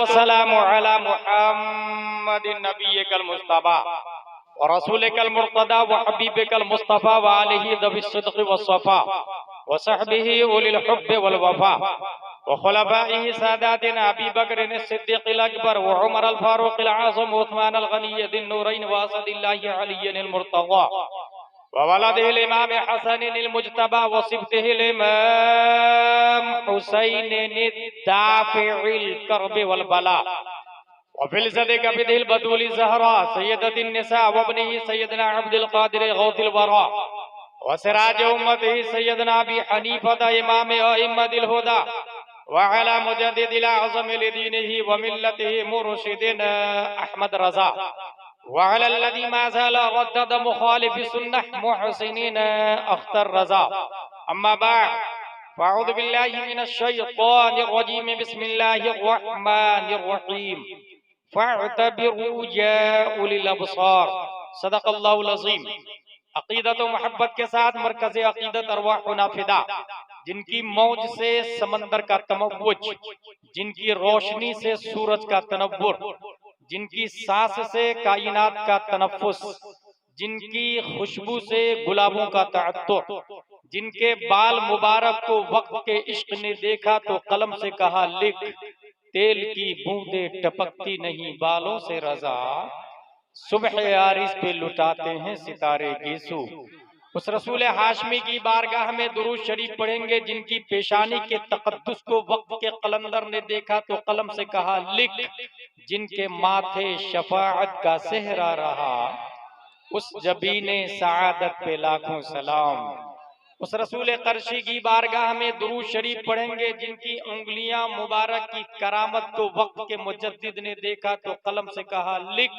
वस्सलामु अला मुहम्मदिन नबिय्यिकल मुस्तफा व रसूलिकल मुर्तदा व हबीबिकल मुस्तफा व आलिहि दबिस सिद्क़ि वस्सफ़ा व सहबिही उलिल हुब्बि वल वफ़ा व खुलफाइहि सादातिना अबी बकर सिद्दीक़िल अकबर व उमर अल फारूक़िल आज़म व उस्मान अल गनी दिन नूरैन व असदिल्लाहि अलिय्यिल मुर्तज़ा व वलदिल इमाम हसनिल मुज्तबा व सिब्तिहिल इमाम हुसैनिन दाफ़िइल कर्ब वल बला व फिल सदिक बिदिल बतूल ज़हरा सय्यदतिन निसा व इब्निही सय्यदना अब्दुल कादिर गौसिल वरा व सिराज उम्मतिही सय्यदना अबी हनीफा इमाम अइम्मतिल हुदा व अला मुजद्दिदिल आज़म लिदीनिही व मिल्लतिही मुर्शिदिना अहमद रज़ा व अला अल्लज़ी मा ज़ाला रद्दद मुखालिफ सुन्नह मुहसिनीन अख्तर रज़ा अम्मा बाद फ़अऊज़ु बिल्लाहि मिनश शैतानिर रजीम बिस्मिल्लाहिर रहमानिर रहीम फ़अतबिरू या उलिल अब्सार सदक़ल्लाहुल अज़ीम। अक़ीदत व मोहब्बत के साथ मरकज़ अक़ीदत अरवाहुना फ़िदा, जिनकी मौज से समंदर का तमव्वुज, जिनकी रोशनी से सूरज का तनव्वुर, जिनकी सांस से कायनात का तनफ़्फ़ुस, जिनकी खुशबू से गुलाबों का तअत्तुर, जिनके बाल मुबारक को वक्त के इश्क ने देखा तो कलम से कहा लिख, तेल की बूंदें टपकती नहीं बालों से रज़ा, सुबह आरिस पे लुटाते हैं सितारे गेसू। उस रसूल हाशमी की बारगाह में दुरूद शरीफ पढ़ेंगे जिनकी पेशानी के तकद्दुस को वक्त के कलंदर ने देखा तो कलम से कहा लिख, जिनके माथे शफाअत का सेहरा रहा, उस जबीने सआदत पे लाखों सलाम। उस रसूल करशी की बारगाह में दुरूद शरीफ पढ़ेंगे जिनकी उंगलियां मुबारक की करामत को वक्त के मुजद्दिद ने देखा तो कलम से कहा लिख,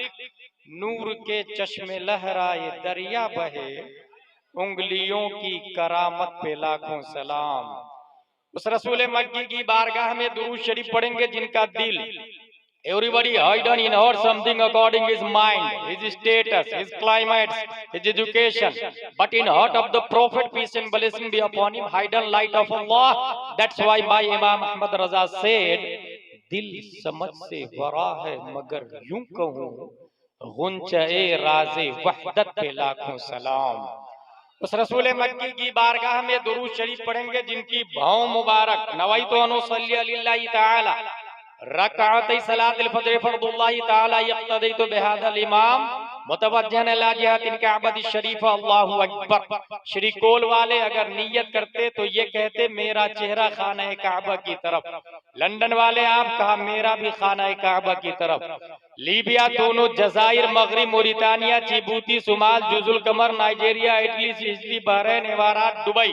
नूर के चश्मे लहराए दरिया बहे, उंगलियों की करामत पे लाखों सलाम। उस रसूल मक्की की बारगाह में दुरूद शरीफ पढ़ेंगे जिनका दिल, everybody hidden in heart something according his mind, his status, his climate, his education, but in heart of the Prophet peace and blessing be upon him hidden light of Allah. That's why my Imam Ahmad Raza said, दिल समझ से वरा है मगर यूं कहूं, गुंचे राज़े वहदत पे लाखों सलाम। उस रसूल मक्की की बारगाह में दुरूद शरीफ पढ़ेंगे जिनकी भौं मुबारक नवाइतु अनु सल्ली अलिल्लाहि ताला रकाअतै सलातिल फज्र फर्दुल्लाहि ताला यक्तदैतु बिहादल इमाम मुतवज्जिहन इला जिहातिल काबति शरीफ अल्लाहु अकबर। श्री कोल वाले अगर नियत करते तो ये कहते मेरा चेहरा खाना काबा की तरफ, लंदन वाले आप कहा मेरा भी खाना काबा की तरफ, लीबिया दोनों जजायर मगरिब मोरितानिया जिबूती सुमाल जुजुल कमर नाइजीरिया इटली सिसिली बहरीन इमारात Dubai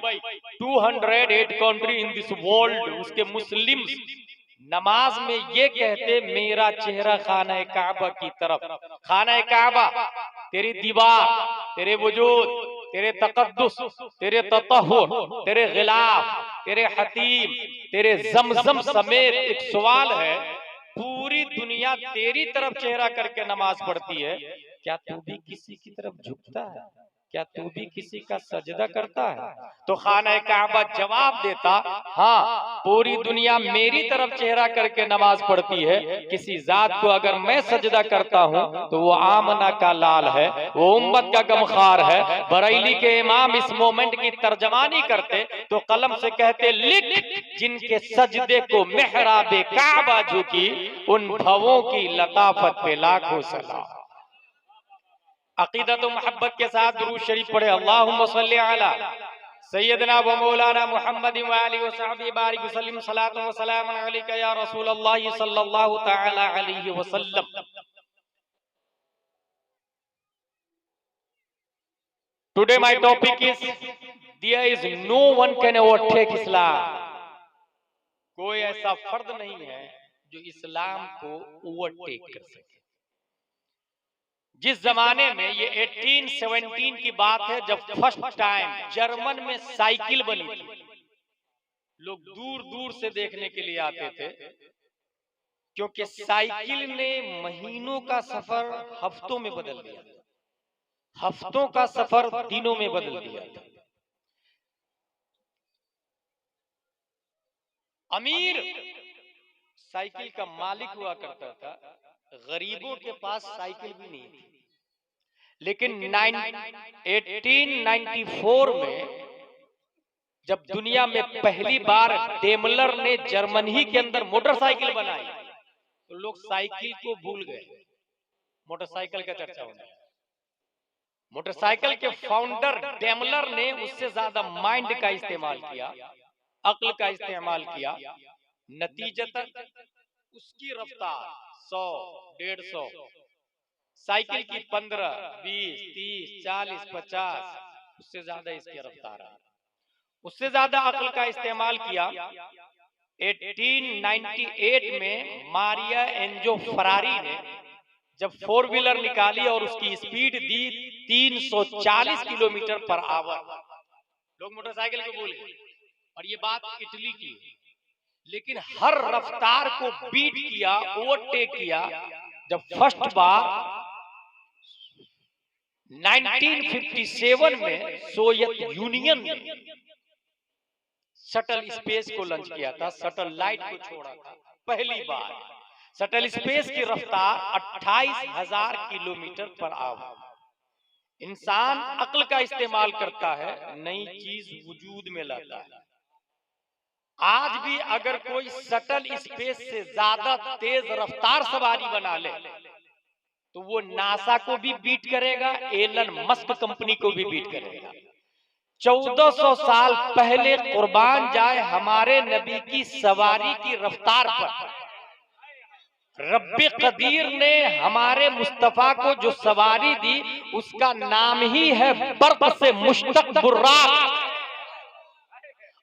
208 country in this world, उसके मुस्लिम नमाज में ये कहते मेरा चेहरा खाना काबा की तरफ। खाना काबा तेरी दीवार, तेरे वजूद, तेरे तकद्दुस, तेरे ततहुर, तेरे गिलाफ, तेरे हतीम, तेरे जमजम समेत एक सवाल है, पूरी दुनिया तेरी तरफ चेहरा करके नमाज पढ़ती है, क्या तू भी किसी की तरफ झुकता है? क्या तू भी किसी का सजदा करता है? तो खाना काबा जवाब देता, हाँ पूरी दुनिया मेरी तरफ चेहरा करके नमाज पढ़ती है, किसी जात को अगर मैं सजदा करता हूँ तो वो आमना का लाल है, वो उम्मत का गमखार है। बरेली के इमाम इस मोमेंट की तर्जमानी करते तो कलम से कहते लिख, जिनके सजदे को मेहराबे काबा झुकी, उन भवों की लताफत पे लाखों सलाम। अक़ीदत व मोहब्बत के साथ दुरूद शरीफ पढ़े। अल्लाहुम्मा सल्ली अला सय्यदना व मौलाना मुहम्मद व आलिहि व सहबिहि बारिक वसल्लिम सलातन व सलामन अलैका या रसूल अल्लाह सल्लल्लाहु तआला अलैहि वसल्लम। Today my topic is there is no one can overtake Islam. कोई ऐसा फर्द नहीं है जो इस्लाम को ओवरटेक कर सके। जिस जमाने में ये 1817 की बात है जब फर्स्ट टाइम जर्मन में साइकिल बनी थी, लोग दूर दूर से देखने के लिए आते थे, क्योंकि साइकिल ने महीनों का सफर हफ्तों में बदल दिया, हफ्तों का सफर दिनों में बदल दिया। अमीर साइकिल का मालिक हुआ करता था, गरीबों के पास साइकिल भी नहीं थी। लेकिन 1894 में जब दुनिया में पहली बार डेमलर ने जर्मनी के अंदर मोटरसाइकिल बनाई तो लोग साइकिल को भूल गए, मोटरसाइकिल का चर्चा होने लगा। मोटरसाइकिल के फाउंडर डेमलर ने उससे ज्यादा माइंड का इस्तेमाल किया, अक्ल का इस्तेमाल किया। नतीजतन उसकी रफ्तार 100, 150, साइकिल की 15, 20, 30, 40, 50, उससे ज्यादा इसकी रफ्तार है। उससे ज्यादा अक्ल का इस्तेमाल किया। 1898 में मारिया एंजो फरारी ने जब 4 व्हीलर निकाली और उसकी स्पीड दी 340 किलोमीटर पर आवर, लोग मोटरसाइकिल को भूल गए। और ये बात इटली की, लेकिन हर रफ्तार को बीट किया, ओवरटेक किया जब फर्स्ट बार 1957 में सोवियत यूनियन ने शटल स्पेस को लॉन्च किया था, शटल लाइट को छोड़ा था। पहली बार शटल स्पेस की रफ्तार 28,000 किलोमीटर पर आवर। इंसान अक्ल का इस्तेमाल करता है, नई चीज वजूद में लाता है। आज भी अगर कोई शटल स्पेस से ज्यादा तेज रफ्तार सवारी बना ले तो वो नासा को भी बीट करेगा, एलन मस्क कंपनी को भी बीट करेगा। 1400 साल पहले कुर्बान जाए हमारे नबी की सवारी की रफ्तार पर रब्बे कदीर ने हमारे मुस्तफा को जो सवारी दी उसका नाम ही है बर्क से मुश्तक बुर्राक।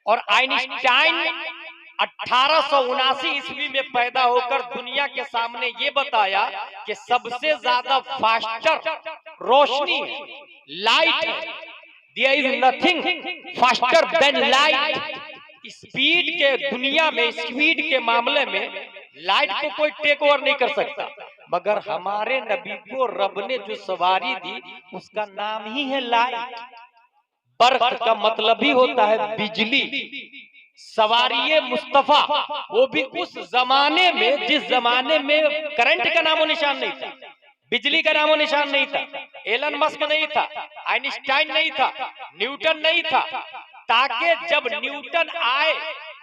और आइंस्टाइन 1879 ईस्वी में पैदा होकर दुनिया के सामने ये बताया कि सबसे ज्यादा फास्टर रोशनी लाइट है। There is nothing faster than light। Speed के दुनिया में, स्पीड के मामले में लाइट को कोई टेक ओवर नहीं कर सकता, मगर हमारे नबी को रब ने जो सवारी दी उसका नाम ही है लाइट। बर्क का मतलब ही होता है बिजली। सवारी मुस्तफा, वो भी उस जमाने में जिस जमाने में करंट का नामो निशान नहीं था, बिजली का नामो निशान नहीं था, एलन मस्क नहीं था, आइंस्टाइन नहीं था, न्यूटन नहीं था। ताकि जब न्यूटन आए,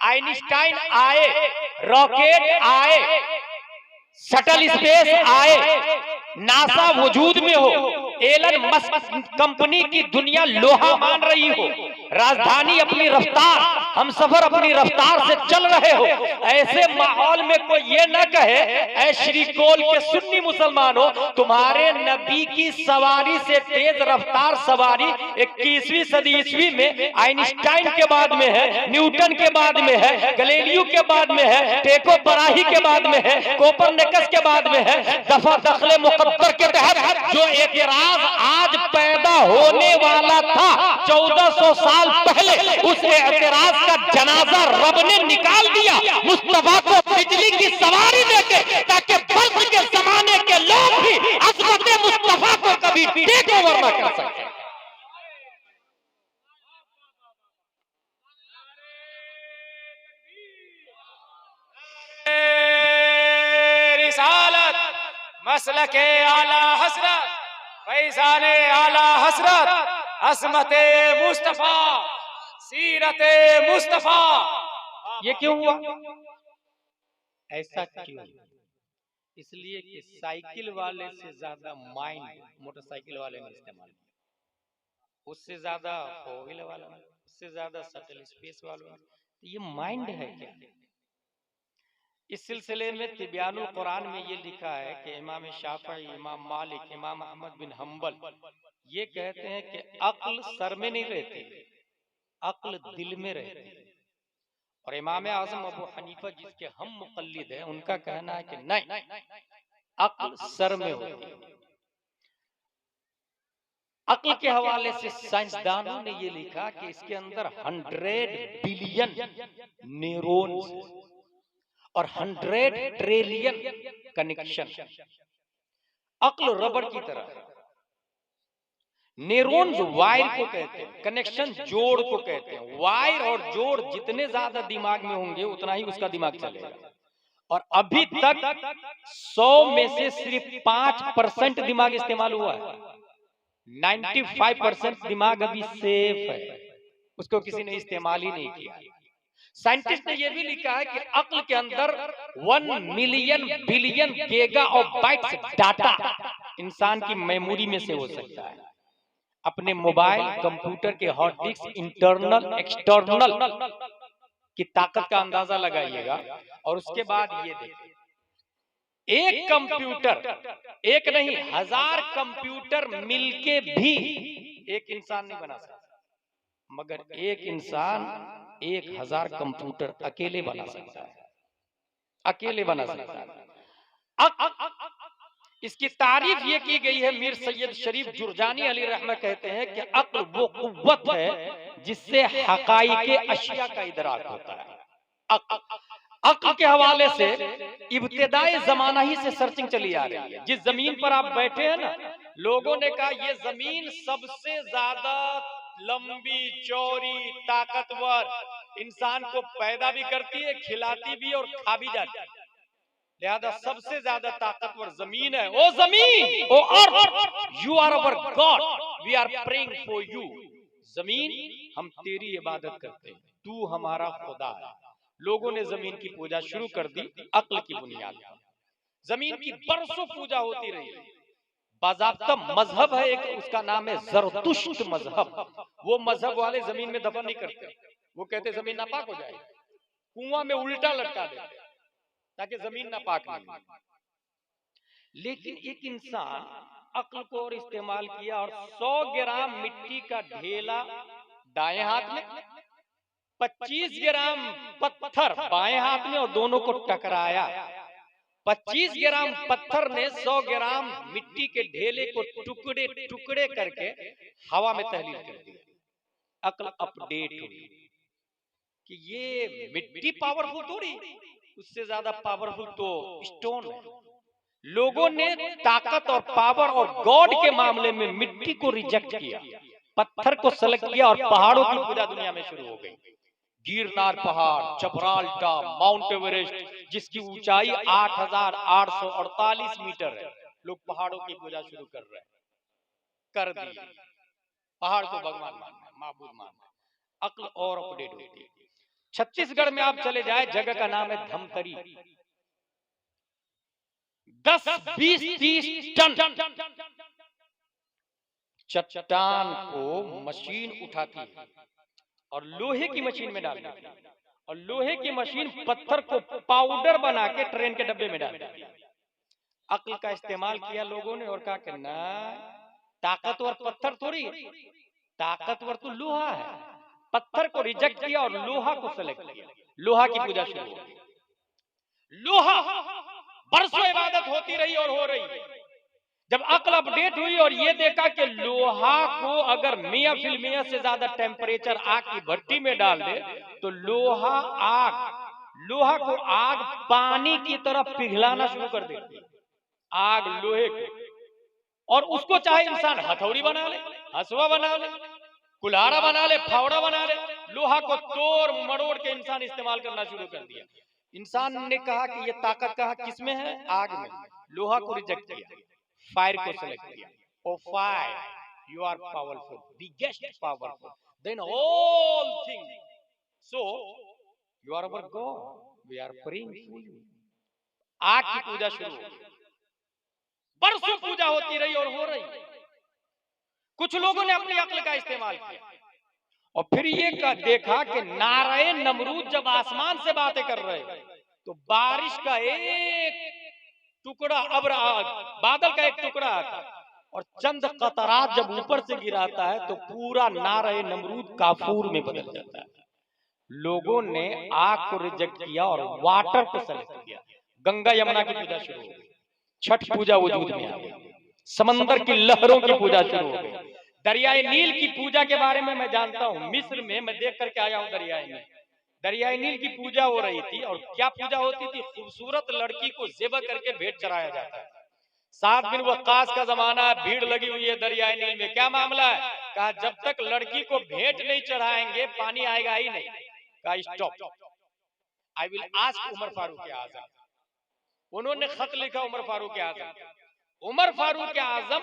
आइंस्टाइन आए, रॉकेट आए, शटल स्पेस आए, नासा वजूद में हो, एलन मस्क कंपनी की दुनिया लोहा मान रही हो, राजधानी अपनी रफ्तार, हम सफर अपनी रफ्तार से चल रहे हो, ऐसे माहौल में कोई ये न कहे ऐ श्रीकोल के सुन्नी मुसलमानों, तुम्हारे नबी की सवारी से तेज रफ्तार सवारी 21वीं सदी ईस्वी में आइंस्टाइन के बाद में है, न्यूटन के बाद में है, गैलीलियो के बाद में है, टेको बराही के बाद में है, कोपरनिकस के बाद में है। दफा दखले मुकद्दर के तहत जो एतराज आज पैदा होने वाला था 1400 साल पहले, उस एतराज का जनाजा रब ने निकाल दिया मुस्तफा को बिजली की सवारी देके, ताकि बर्फ के जमाने के लोग भी अज़मत मुस्तफा को कभी टेक ओवर न कर सके। रिसालत मसलके आला हसरत, फैज़ाने आला हसरत, असमते मुस्तफा, सीरते मुस्तफा। ये क्यों हुआ? ऐसा क्यों? इसलिए कि साइकिल वाले से ज्यादा माइंड मोटरसाइकिल वाले ने इस्तेमाल किया, उससे ज्यादा 4 व्हीलर वाला, उससे ज्यादा शटल स्पेस वाला। ये माइंड है क्या? इस सिलसिले में तिब्यानुल कुरान में ये लिखा है कि इमाम शाफई, इमाम मालिक, इमाम अहमद बिन हम्बल ये कहते हैं कि अक्ल सर में नहीं रहती, अक्ल दिल में रहती है। और इमाम आजम अबू हनीफा जिसके हम मुक़ल्लिद हैं, उनका कहना है कि नहीं, अक्ल सर में होती है। अक्ल के हवाले से साइंसदानों ने ये लिखा कि इसके अंदर 100 बिलियन न्यूरॉन्स और 100 ट्रिलियन कनेक्शन। अक्ल रबड़ की तरह, न्यूरॉन्स वायर को कहते हैं, कनेक्शन जोड़ को कहते हैं। वायर और जोड़ जितने ज्यादा दिमाग में होंगे उतना ही उसका दिमाग चलेगा। और अभी तक 100 में से सिर्फ 5% दिमाग इस्तेमाल हुआ है। 95% दिमाग अभी सेफ है, उसको किसी ने इस्तेमाल ही नहीं किया। साइंटिस्ट ने यह भी लिखा है कि अक्ल के अंदर 1 मिलियन बिलियन गीगा और बाइट्स डाटा इंसान की मेमोरी में से हो सकता है। अपने मोबाइल कंप्यूटर के हार्ड डिस्क इंटरनल एक्सटर्नल की ताकत का अंदाजा लगाइएगा। और उसके बाद ये देखिए, एक कंप्यूटर, एक नहीं 1000 कंप्यूटर मिलके भी एक इंसान नहीं बना सकता, मगर एक इंसान 1000 कंप्यूटर अकेले बना सकता है, अकेले बना सकता है। इसकी तारीफ ये की गई है, मीर सैयद शरीफ जुरजानी अली रहमत कहते हैं कि अक्ल वो कुव्वत है जिससे हकाइके अशिया का इदराक होता है। अक्ल के हवाले से इब्तिदाई जमाना ही से सर्चिंग चली आ रही है। जिस जमीन पर आप बैठे हैं ना, लोगों ने कहा ये जमीन सबसे ज्यादा लंबी चौड़ी ताकतवर, इंसान को पैदा भी करती है, खिलाती भी और खा भी जाती है, लिहाजा सबसे ज्यादा ताकतवर जमीन है। ओ जमीन, O earth, you are our god, we are praying for you. जमीन, हम तेरी इबादत करते हैं, तू हमारा खुदा है। लोगों ने जमीन की पूजा शुरू कर दी अक्ल की बुनियाद पर। जमीन की बरसों पूजा होती रही। बाज़ाब्ता मजहब है एक, उसका नाम है ज़रतुश्त मजहब। वो मजहब वाले जमीन में दफन नहीं करते, वो कहते जमीन नापाक हो जाएगी, कुआं में उल्टा लटका देते ताकि जमीन नापाक नहीं हो। लेकिन एक इंसान अक्ल को और इस्तेमाल किया और 100 ग्राम मिट्टी का ढेला दाएं हाथ में, 25 ग्राम पत्थर बाएं हाथ में, और दोनों को टकराया। 25 ग्राम पत्थर ने 100 ग्राम मिट्टी के ढेले को टुकड़े टुकड़े करके हवा में तहलील कर दिया। अक्ल अपडेट हुई कि ये मिट्टी पावरफुल थोड़ी, उससे ज्यादा पावरफुल तो स्टोन है। लोगों ने ताकत और पावर और गॉड के मामले में मिट्टी को रिजेक्ट किया, पत्थर को सेलेक्ट किया और पहाड़ों की पूजा दुनिया में शुरू हो गई। गिरनार पहाड़, जबराल्टर, माउंट एवरेस्ट जिसकी ऊंचाई 8848 मीटर है, लोग पहाड़ों की पूजा शुरू कर रहे हैं, कर दी। पहाड़ को भगवान मानना, माबूद मानना। अक्ल और अपडेट होती है। छत्तीसगढ़ में आप चले जाए, जगह का नाम है धमतरी। 10, 20, 30 टन चट्टान को मशीन उठाती है और लोहे की मशीन में डाल देती है, और लोहे की मशीन पत्थर को पाउडर बना के ट्रेन के डब्बे में डाल देती है। अक्ल का इस्तेमाल किया लोगों ने और कहा कि ना, ताकतवर पत्थर थोड़ी, ताकतवर तो लोहा है। पत्थर को रिजेक्ट किया और लोहा को सेलेक्ट किया, लोहा की पूजा शुरू हो गई। लोहा बरसों इबादत होती रही और हो रही है। जब अक्ल अपडेट हुई और ये देखा कि लोहा को अगर मियां फिल्मिया से ज्यादा टेम्परेचर आग की भट्टी में डाल दे तो लोहा को आग पानी की तरह पिघलाना शुरू कर देती है, आग लोहे को। और उसको चाहे इंसान हथौड़ी बना ले, हसुआ बना ले, कुल्हाड़ा बना ले, फावड़ा बना ले, लोहा को तोड़ मरोड़ के इंसान इस्तेमाल करना शुरू कर दिया। इंसान ने कहा कि ये ताकत कहाँ किसमें है? आग में। लोहा को रिजेक्ट किया, फायर को सेलेक्ट किया। O fire, you are powerful, biggest powerful than all thing, so you are our god, we are praying for you. आग की पूजा शुरू हो गई, बरसों पूजा होती रही और हो रही। कुछ लोगों ने अपनी अक्ल का इस्तेमाल किया और फिर ये देखा कि नारे नमरूद जब आसमान से बातें कर रहे तो बारिश का एक टुकड़ा, बादल का एक टुकड़ा आता और चंद कतरात जब ऊपर से गिराता है तो पूरा नारे नमरूद काफूर में बदल जाता है। लोगों ने आग को रिजेक्ट किया और वाटर को सेलेक्ट किया। गंगा यमुना की पूजा शुरू हो गई, छठ पूजा वजूद में आ गई, समंदर की लहरों की पूजा शुरू हो गई। दरियाए नील की पूजा के बारे में मैं जानता हूँ, मिस्र में मैं देख करके आया हूँ। दरियाए नील की पूजा हो रही थी और क्या पूजा होती थी? खूबसूरत लड़की को ज़िबा करके भेंट चढ़ाया जाता है। 7 दिन वक्कास का जमाना है, भीड़ लगी हुई है दरियाए नील में। क्या मामला है? कहा जब तक लड़की को भेंट नहीं चढ़ाएंगे पानी आएगा ही नहीं। कहा stop, I will ask Umar Farooq Azam, उन्होंने खत लिखा उमर फारूक आजम। उमर फारूक आजम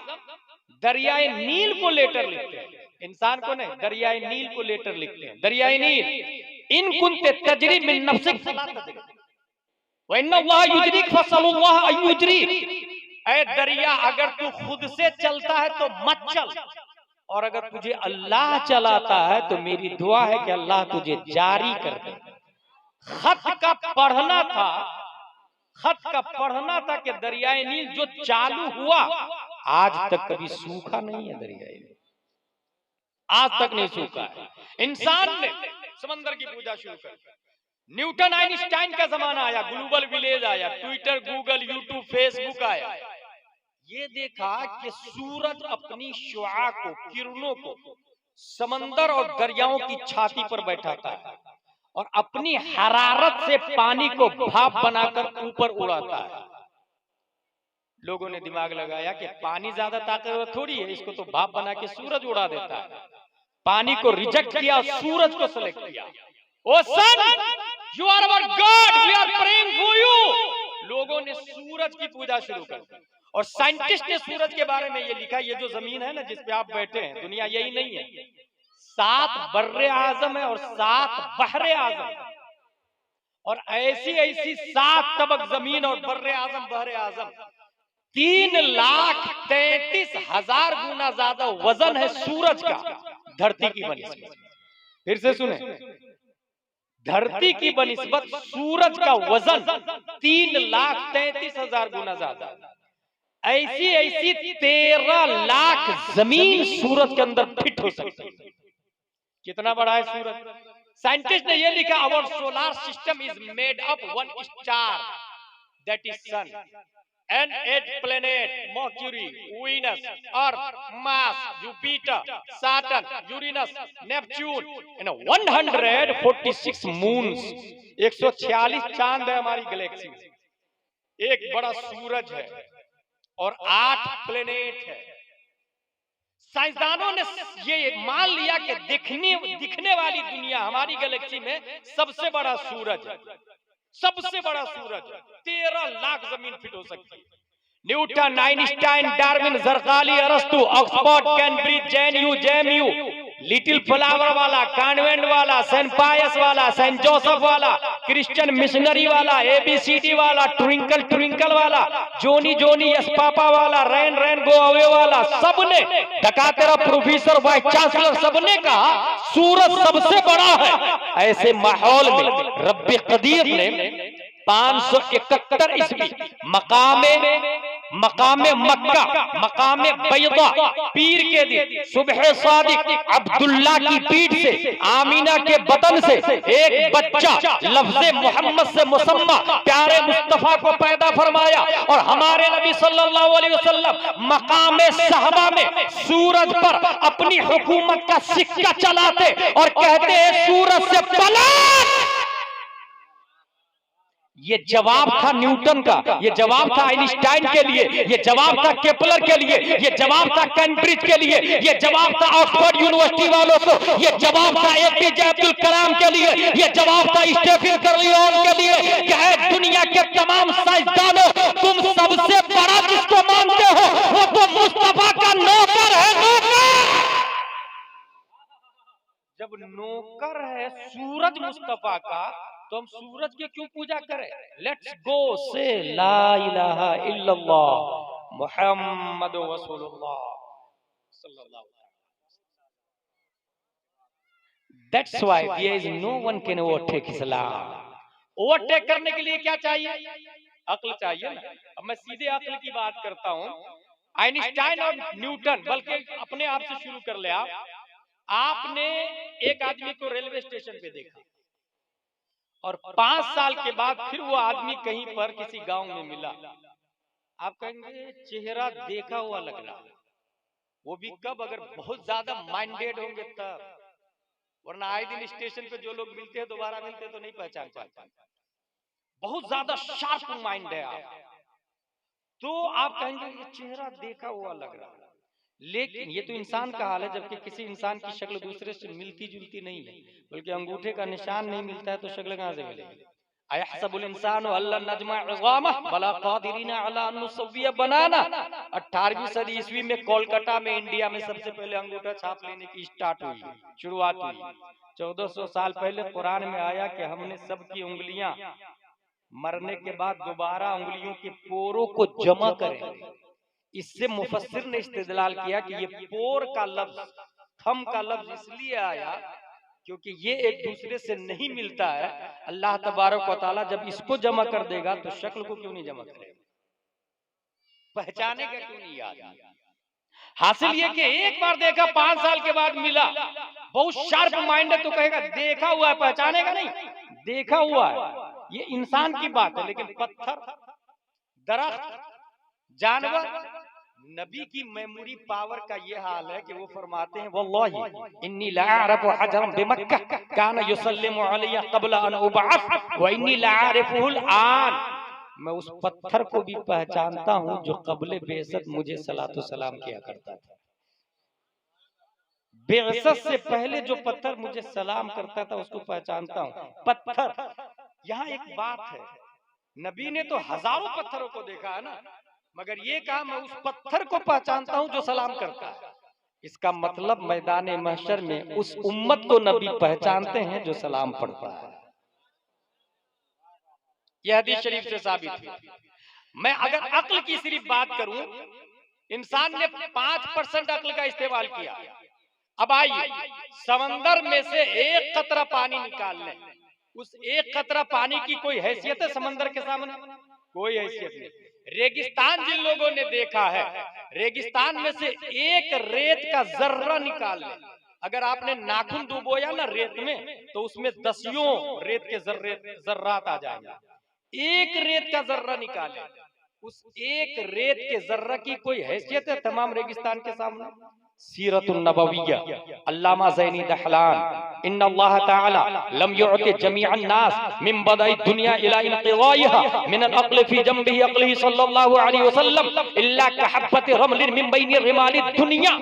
दरियाए नील को लेटर लिखते हैं, इंसान को नहीं, दरियाए नील को लेटर लिखते हैं। दरियाए नील, इन कुंते तजरी मिन नफ्सिक फला तजरी व इन्नल्लाह युजरिक फसलुल्लाह अयुजरी। ऐ दरिया, अगर तू खुद से चलता है तो मत चल, और अगर तुझे अल्लाह चलाता है तो मेरी दुआ है कि अल्लाह तुझे जारी कर दे। खत का पढ़ना था, खत का पढ़ना था कि दरियाए नील जो चालू हुआ, आज तक कभी सूखा नहीं है दरियाए नील, आज तक नहीं सूखा है। इंसान ने समंदर की पूजा शुरू कर दी। न्यूटन आइंस्टाइन का जमाना आया, ग्लोबल विलेज आया, ट्विटर, गूगल, यूट्यूब, फेसबुक आया। ये देखा कि सूरज अपनी शुआ को, किरणों को समंदर और दरियाओं की छाती पर बैठाता है और अपनी हरारत से पानी को भाप बनाकर ऊपर उड़ाता है। लोगों ने दिमाग लगाया कि पानी ज्यादा ताकतवर थोड़ी है, इसको तो भाप बना के सूरज उड़ा देता है। पानी को रिजेक्ट किया, सूरज को सेलेक्ट किया। O sun, you are our god, we are praying for you. लोगों ने सूरज की पूजा शुरू कर दी और साइंटिस्ट ने सूरज के बारे में ये लिखा, ये जो जमीन है ना जिस पे आप बैठे हैं, दुनिया यही नहीं है, 7 बर्रे आजम है और 7 बहरे आजम, और ऐसी ऐसी 7 तबक जमीन और बर्रे आजम, बहरे आजम। 3,33,000 गुना ज्यादा वजन है सूरज का धरती की बनिस्बत। फिर से सुने, धरती की बनिस्बत सूरज का वजन 3,33,000 गुना ज्यादा। ऐसी ऐसी 13 लाख जमीन सूरज के अंदर फिट हो सकती है। कितना बड़ा है सूरज? साइंटिस्ट ने यह लिखा, our solar system is made up 1 star that is sun and 8 planets, Mercury, Venus, Earth, Mars, Jupiter, Saturn, Uranus, Neptune, and 146 moons, 146 चांद है हमारी गैलेक्सी में। एक बड़ा सूरज है और 8 प्लेनेट है। साइंसदानों ने ये मान लिया कि दिखने वाली दुनिया हमारी गैलेक्सी में सबसे बड़ा सूरज है, सबसे बड़ा सूरज है। 13 लाख जमीन फिट हो सकती है। न्यूटन, आइंस्टाइन, डार्विन, जरकाली, अरस्तु, Oxford, Cambridge, JNU, little flower वाला, कॉन्वेंट वाला, सेंट पायस वाला, सेंट जोसेफ वाला, क्रिश्चियन मिशनरी वाला, एबीसीडी वाला, ट्विंकल ट्विंकल वाला, जोनी जोनी यस पापा वाला, रैन रैन गो अवे वाला, सबने, डकातेरा प्रोफेसर, वाइस चांसलर, सबने कहा सूरज सबसे बड़ा है। ऐसे माहौल में रब्बे कदीर ने 571 ईस्वी मकामे मक्का, मकामे बैदा, पीर के दिन सुबह सादिक अब्दुल्ला की पीठ से, आमीना के बतन से एक बच्चा लफ्ज़े मोहम्मद से मुसम्मा प्यारे मुस्तफा को पैदा फरमाया। और हमारे नबी सल्लल्लाहु अलैहि वसल्लम मकामे सहबा में सूरज पर अपनी हुकूमत का सिक्का चलाते और कहते हैं सूरज से पलट। ये जवाब था न्यूटन का, ये जवाब था आइंस्टाइन के लिए, ये जवाब था केपलर के लिए, ये जवाब था कैम्ब्रिज के लिए, ये जवाब था ऑक्सफोर्ड यूनिवर्सिटी वालों को, ये जवाब था एपीजे अब्दुल कलाम के लिए, ये जवाब था स्टीफन कर्लियोन के लिए कि है दुनिया के तमाम साइंसदानों, तुम सबसे बड़ा जिसको मानते हो वो तो मुस्तफा का नौकर है। नौकर, जब नौकर है सूरज मुस्तफा का, तो हम सूरज की क्यों पूजा करें? लेट्स गो से ला इलाहा इल्लल्लाह मुहम्मद रसूलुल्लाह सल्लल्लाहु अलैहि वसल्लम। That's why there is no one can overtake इस्लाम। ओवरटेक करने के लिए क्या चाहिए? अक्ल चाहिए ना। अब मैं सीधे अक्ल की बात करता हूं। आइंस्टाइन और न्यूटन, बल्कि अपने आप से शुरू कर ले आप। आपने एक आदमी को रेलवे स्टेशन पे देखा और 5 साल के बाद फिर वो आदमी कहीं पर किसी गांव में मिला, आप कहेंगे चेहरा देखा हुआ लग रहा। वो भी कब? अगर बहुत ज्यादा माइंडेड होंगे तब, वरना आए दिन स्टेशन पे जो लोग मिलते हैं दोबारा मिलते हैं तो नहीं पहचान पाते। बहुत ज्यादा शार्प माइंड है आप, तो आप कहेंगे ये चेहरा देखा हुआ लग रहा। लेकिन ये तो इंसान का हाल है, जबकि किसी इंसान की शक्ल दूसरे से मिलती जुलती नहीं है, बल्कि अंगूठे का निशान नहीं मिलता है तो शक्ल कहां से मिलेगी? अयहसबुल इंसानु अल्ला नजमा इज़ामह बला कादिरीना अला अन नुसव्विय बनाना। 18वीं सदी ईस्वी में कोलकाता में, इंडिया में सबसे पहले अंगूठा छाप लेने की स्टार्ट हुई, शुरुआत हुई। 1400 साल पहले कुरान में आया कि हमने सबकी उंगलियां मरने के बाद दोबारा उंगलियों के पोरों को जमा करें। इससे मुफस्सिर ने इस्तेदलाल किया कि ये पोर का लफ्ज, थम का लफ्ज इसलिए आया क्योंकि ये एक दूसरे से नहीं मिलता है। अल्लाह तबारक व तआला जब इसको जमा कर देगा तो शक्ल को क्यों नहीं जमा करेगा, पहचानेगा क्यों नहीं याद। हासिल ये कि एक बार देखा, 5 साल के बाद मिला, बहुत शार्प माइंड है तो कहेगा देखा हुआ है, पहचानेगा नहीं, देखा हुआ है। ये इंसान की बात है, लेकिन पत्थर, दरख्त, जानवर, नबी की मेमोरी पावर का ये हाल है कि वो फरमाते हैं वल्लाही इन्नी लअअरिफु हजरन बिमक्का कान युसल्लिमु अलैया क़ब्ल अन उबअस व इन्नी लअअरिफुल आन। मैं उस पत्थर को भी पहचानता हूं जो क़ब्ल बेइज्जत मुझे सलातो सलाम किया करता था। बेइज्जत से पहले जो पत्थर मुझे सलाम करता था उसको पहचानता हूं। पत्थर, यहाँ एक बात है, नबी ने तो हजारों पत्थरों को देखा है ना, मगर ये कहा मैं उस पत्थर को पहचानता हूं जो सलाम करता है। इसका मतलब मैदान महशर में उस उम्मत को नबी पहचानते हैं जो सलाम पढ़ता है। यह हदीस शरीफ से साबित है। मैं अगर अक्ल की सिर्फ बात करूं, इंसान ने 5% अक्ल का इस्तेमाल किया। अब आइए समंदर में से एक कतरा पानी निकाल लें, उस एक कतरा पानी की कोई हैसियत है समंदर के सामने? कोई हैसियत नहीं। रेगिस्तान जिन लोगों ने देखा है, रेगिस्तान में से एक रेत का जर्रा निकाल ले, अगर आपने नाखून डुबोया ना रेत में तो उसमें 10 रेत के जर्रात आ जाएंगे। एक रेत का जर्रा निकाले, उस एक रेत के जर्रा की कोई हैसियत है तमाम रेगिस्तान के सामने? सीरतुन नबविय्या अल्लामा ज़ैनी दहलान इन्नल्लाह तआला लम युअति जमीअन नास मिन बदाई दुनिया इला इंक़िज़ाइहा मिन अल-अक़ल फी जंबिही अक़लिही सल्लल्लाहु अलैहि वसल्लम इल्ला कहब्बति रमलिन मिन बैनि रिमालि दुनिया।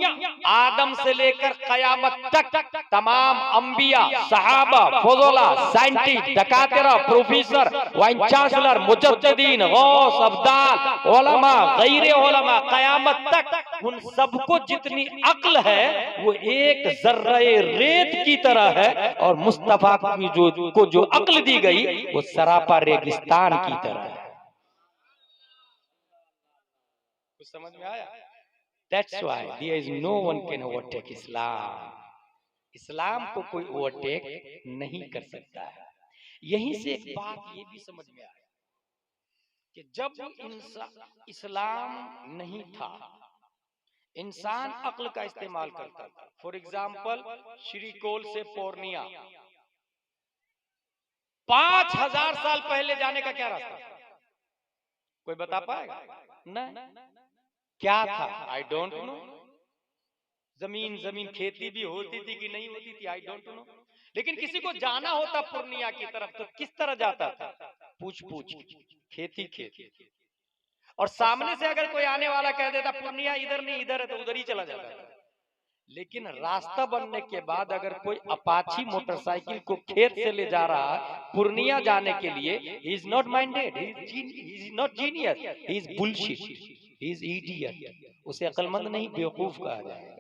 आदम से लेकर क़यामत तक तमाम अंबिया, सहाबा, फुज़ला, साइंटिस्ट, दकातिरा, प्रोफेसर, वाइन चांसलर, मुजद्दिदीन, गौस, अब्दाल, उलमा, गैर उलमा, क़यामत तक उन सबको जितनी अक्ल है वो एक जर्रे रेत की तरह है, और मुस्तफा को जो अक्ल दी गई वो सरापा रेगिस्तान की तरह है। कुछ समझ में आया? That's why there is no one can overtake Islam. इस्लाम को कोई ओवरटेक नहीं कर सकता है। यहीं से एक बात ये भी समझ में आया कि जब इस्लाम नहीं था, इंसान अक्ल का इस्तेमाल करता था। फॉर एग्जाम्पल श्रीकोल से पूर्णिया 5000 साल पहले जाने का क्या रास्ता था? कोई बता पाएगा? नहीं। क्या था? I don't know. जमीन खेती भी होती थी कि नहीं होती थी? I don't know. लेकिन किसी को जाना होता पूर्णिया की तरफ तो किस तरह जाता था? पूछ खेती। और सामने से अगर कोई आने वाला कह देता पूर्णिया इधर नहीं इधर है तो उधर ही चला जाता है। लेकिन रास्ता बनने के बाद अगर कोई अपाची मोटरसाइकिल को खेत से ले जा रहा है पूर्णिया जाने के लिए, he is not minded, he is not genius, he is bullshit, he is idiot. उसे अक्लमंद नहीं, बेवकूफ कहा जाएगा।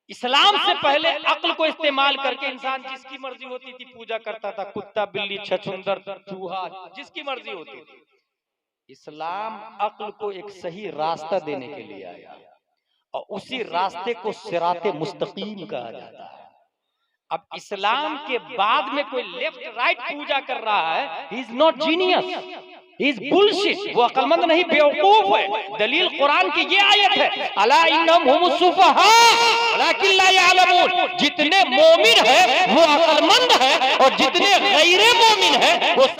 इस्लाम से पहले अक्ल को इस्तेमाल करके इंसान जिसकी मर्जी होती थी पूजा करता था, कुत्ता, बिल्ली, छछूंदर, चूहा, जिसकी मर्जी होती थी। इस्लाम अक्ल को एक सही रास्ता देने के लिए आया, और उसी रास्ते को सिराते मुस्तकीम कहा जाता है। अब इस्लाम के बाद में कोई लेफ्ट राइट पूजा कर रहा है, he is not genius, he is bullshit, वो अक्लमंद नहीं, बेवकूफ है। दलील कुरान की ये आयत है, अला इन्नहुम हुमुस सुफहा वलाकिन ला यअलमून। जितने मोमिन है वो अक्लमंद है, और जितने गैर मोमिन है वो